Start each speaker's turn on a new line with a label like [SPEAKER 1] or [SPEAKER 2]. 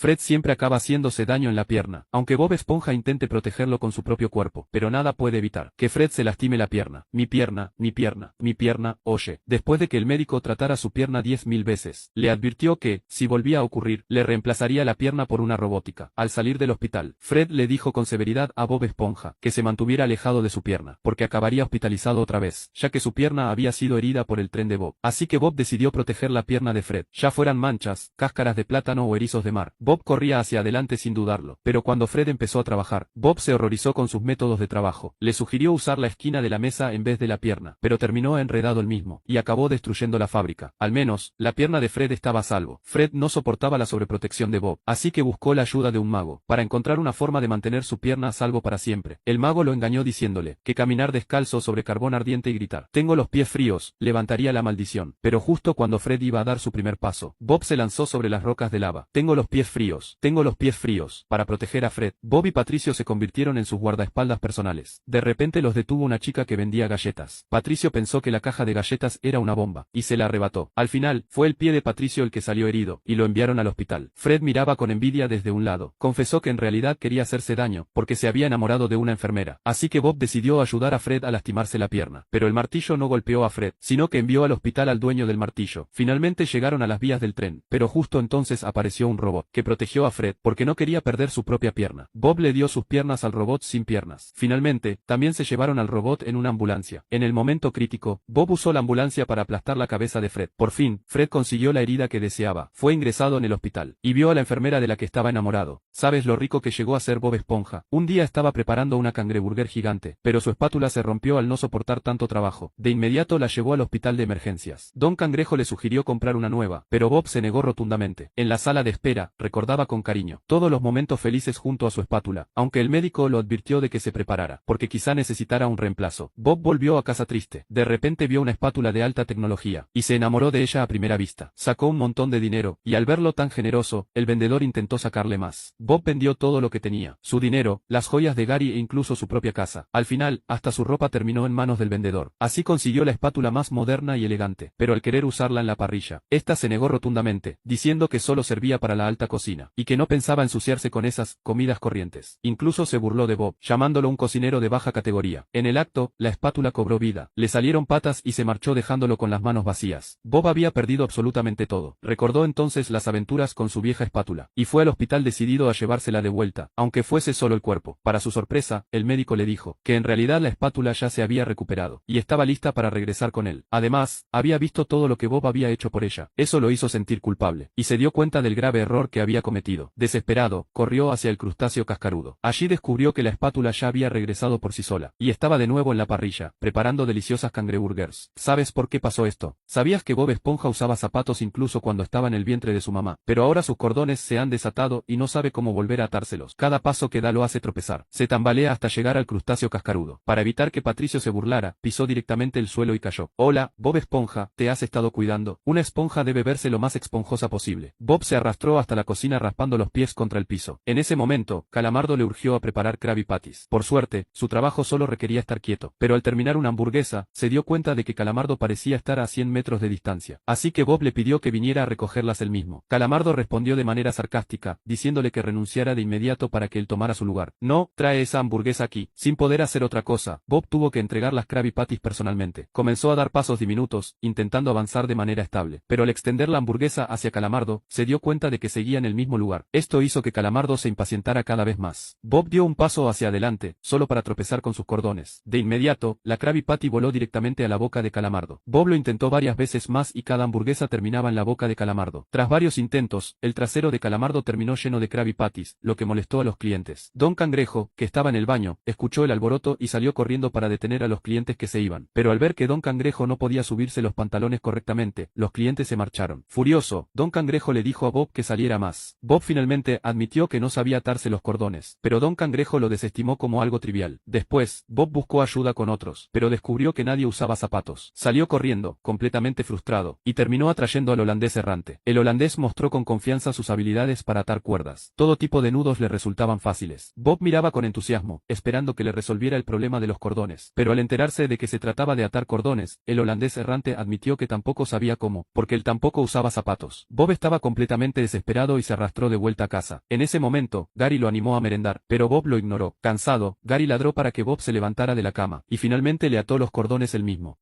[SPEAKER 1] Fred siempre acaba haciéndose daño en la pierna, aunque Bob Esponja intente protegerlo con su propio cuerpo, pero nada puede evitar que Fred se lastime la pierna. Mi pierna, mi pierna, mi pierna, oye. Después de que el médico tratara su pierna 10.000 veces, le advirtió que, si volvía a ocurrir, le reemplazaría la pierna por una robótica. Al salir del hospital, Fred le dijo con severidad a Bob Esponja que se mantuviera alejado de su pierna, porque acabaría hospitalizado otra vez, ya que su pierna había sido herida por el tren de Bob. Así que Bob decidió proteger la pierna de Fred, ya fueran manchas, cáscaras de plátano o erizos de mar. Bob corría hacia adelante sin dudarlo, pero cuando Fred empezó a trabajar, Bob se horrorizó con sus métodos de trabajo. Le sugirió usar la esquina de la mesa en vez de la pierna, pero terminó enredado el mismo, y acabó destruyendo la fábrica. Al menos, la pierna de Fred estaba a salvo. Fred no soportaba la sobreprotección de Bob, así que buscó la ayuda de un mago, para encontrar una forma de mantener su pierna a salvo para siempre. El mago lo engañó diciéndole que caminar descalzo sobre carbón ardiente y gritar «Tengo los pies fríos» levantaría la maldición. Pero justo cuando Fred iba a dar su primer paso, Bob se lanzó sobre las rocas de lava. «Tengo los pies fríos, tengo los pies fríos». Para proteger a Fred, Bob y Patricio se convirtieron en sus guardaespaldas personales. De repente los detuvo una chica que vendía galletas. Patricio pensó que la caja de galletas era una bomba, y se la arrebató. Al final, fue el pie de Patricio el que salió herido, y lo enviaron al hospital. Fred miraba con envidia desde un lado. Confesó que en realidad quería hacerse daño, porque se había enamorado de una enfermera. Así que Bob decidió ayudar a Fred a lastimarse la pierna. Pero el martillo no golpeó a Fred, sino que envió al hospital al dueño del martillo. Finalmente llegaron a las vías del tren, pero justo entonces apareció un robot, que protegió a Fred, porque no quería perder su propia pierna. Bob le dio sus piernas al robot sin piernas. Finalmente, también se llevaron al robot en una ambulancia. En el momento crítico, Bob usó la ambulancia para aplastar la cabeza de Fred. Por fin, Fred consiguió la herida que deseaba. Fue ingresado en el hospital, y vio a la enfermera de la que estaba enamorado. ¿Sabes lo rico que llegó a ser Bob Esponja? Un día estaba preparando una cangreburger gigante, pero su espátula se rompió al no soportar tanto trabajo. De inmediato la llevó al hospital de emergencias. Don Cangrejo le sugirió comprar una nueva, pero Bob se negó rotundamente. En la sala de espera, recordaba con cariño todos los momentos felices junto a su espátula, aunque el médico lo advirtió de que se preparara, porque quizá necesitara un reemplazo. Bob volvió a casa triste. De repente vio una espátula de alta tecnología, y se enamoró de ella a primera vista. Sacó un montón de dinero, y al verlo tan generoso, el vendedor intentó sacarle más. Bob vendió todo lo que tenía, su dinero, las joyas de Gary e incluso su propia casa. Al final, hasta su ropa terminó en manos del vendedor. Así consiguió la espátula más moderna y elegante, pero al querer usarla en la parrilla, esta se negó rotundamente, diciendo que solo servía para la alta cocina, y que no pensaba ensuciarse con esas comidas corrientes. Incluso se burló de Bob, llamándolo un cocinero de baja categoría. En el acto, la espátula cobró vida, le salieron patas y se marchó dejándolo con las manos vacías. Bob había perdido absolutamente todo. Recordó entonces las aventuras con su vieja espátula, y fue al hospital decidido a llevársela de vuelta, aunque fuese solo el cuerpo. Para su sorpresa, el médico le dijo que en realidad la espátula ya se había recuperado, y estaba lista para regresar con él. Además, había visto todo lo que Bob había hecho por ella. Eso lo hizo sentir culpable, y se dio cuenta del grave error que había cometido. Desesperado, corrió hacia el crustáceo cascarudo. Allí descubrió que la espátula ya había regresado por sí sola, y estaba de nuevo en la parrilla, preparando deliciosas cangreburgers. ¿Sabes por qué pasó esto? ¿Sabías que Bob Esponja usaba zapatos incluso cuando estaba en el vientre de su mamá? Pero ahora sus cordones se han desatado y no sabe cómo volver a atárselos. Cada paso que da lo hace tropezar. Se tambalea hasta llegar al crustáceo cascarudo. Para evitar que Patricio se burlara, pisó directamente el suelo y cayó. Hola, Bob Esponja, ¿te has estado cuidando? Una esponja debe verse lo más esponjosa posible. Bob se arrastró hasta la cocina raspando los pies contra el piso. En ese momento, Calamardo le urgió a preparar Krabby Patties. Por suerte, su trabajo solo requería estar quieto. Pero al terminar una hamburguesa, se dio cuenta de que Calamardo parecía estar a 100 metros de distancia. Así que Bob le pidió que viniera a recogerlas él mismo. Calamardo respondió de manera sarcástica, diciéndole que renunciara de inmediato para que él tomara su lugar. No, trae esa hamburguesa aquí. Sin poder hacer otra cosa, Bob tuvo que entregar las Krabby Patties personalmente. Comenzó a dar pasos diminutos, intentando avanzar de manera estable. Pero al extender la hamburguesa hacia Calamardo, se dio cuenta de que seguía en el mismo lugar. Esto hizo que Calamardo se impacientara cada vez más. Bob dio un paso hacia adelante, solo para tropezar con sus cordones. De inmediato, la Krabby Patty voló directamente a la boca de Calamardo. Bob lo intentó varias veces más y cada hamburguesa terminaba en la boca de Calamardo. Tras varios intentos, el trasero de Calamardo terminó lleno de Krabby Patties, lo que molestó a los clientes. Don Cangrejo, que estaba en el baño, escuchó el alboroto y salió corriendo para detener a los clientes que se iban. Pero al ver que Don Cangrejo no podía subirse los pantalones correctamente, los clientes se marcharon. Furioso, Don Cangrejo le dijo a Bob que saliera más. Bob finalmente admitió que no sabía atarse los cordones, pero Don Cangrejo lo desestimó como algo trivial. Después, Bob buscó ayuda con otros, pero descubrió que nadie usaba zapatos. Salió corriendo, completamente frustrado, y terminó atrayendo al holandés errante. El holandés mostró con confianza sus habilidades para atar cuerdas. Todo tipo de nudos le resultaban fáciles. Bob miraba con entusiasmo, esperando que le resolviera el problema de los cordones. Pero al enterarse de que se trataba de atar cordones, el holandés errante admitió que tampoco sabía cómo, porque él tampoco usaba zapatos. Bob estaba completamente desesperado y se se arrastró de vuelta a casa. En ese momento, Gary lo animó a merendar, pero Bob lo ignoró. Cansado, Gary ladró para que Bob se levantara de la cama, y finalmente le ató los cordones él mismo.